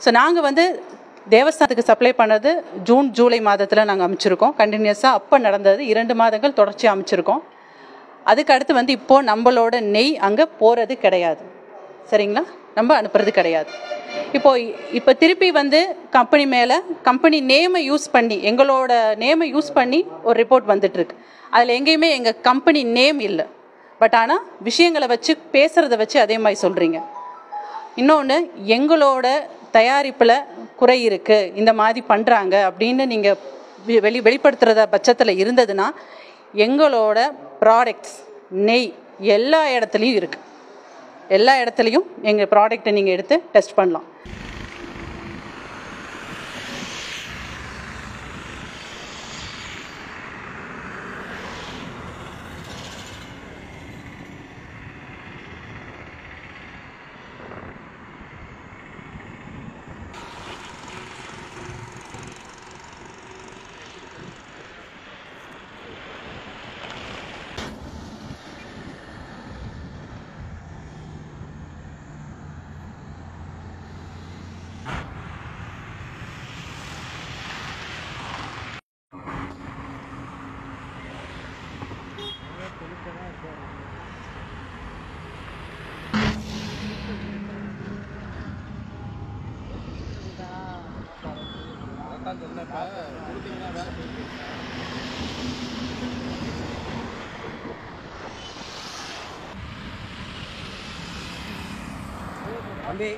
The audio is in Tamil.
ஸோ நாங்கள் வந்து தேவஸ்தானத்துக்கு சப்ளை பண்ணது ஜூன் ஜூலை மாதத்தில் நாங்கள் அமைச்சிருக்கோம். கண்டினியூஸாக அப்போ நடந்தது 2 மாதங்கள் தொடர்ச்சியாக அமைச்சிருக்கோம். அதுக்கு அடுத்து வந்து இப்போது நம்மளோட நெய் அங்கே போகிறது கிடையாது. சரிங்களா, நம்ம அனுப்புறது கிடையாது. இப்போ திருப்பி வந்து கம்பெனி மேலே கம்பெனி நேமை யூஸ் பண்ணி, எங்களோட நேமை யூஸ் பண்ணி ஒரு ரிப்போர்ட் வந்துட்டுருக்கு. அதில் எங்கேயுமே எங்கள் கம்பெனி நேம் இல்லை. பட் ஆனால் விஷயங்களை வச்சு பேசுகிறத வச்சு அதே மாதிரி சொல்கிறீங்க. இன்னொன்று, எங்களோட தயாரிப்பில் குறை இருக்குது, இந்த மாதிரி பண்ணுறாங்க அப்படின்னு நீங்கள் வெளிப்படுத்துகிறத பட்சத்தில் இருந்ததுன்னா எங்களோட ப்ராடக்ட்ஸ் நெய் எல்லா இடத்துலையும் இருக்குது. எல்லா இடத்துலையும் எங்கள் ப்ராடக்டை நீங்கள் எடுத்து டெஸ்ட் பண்ணலாம். தம்பி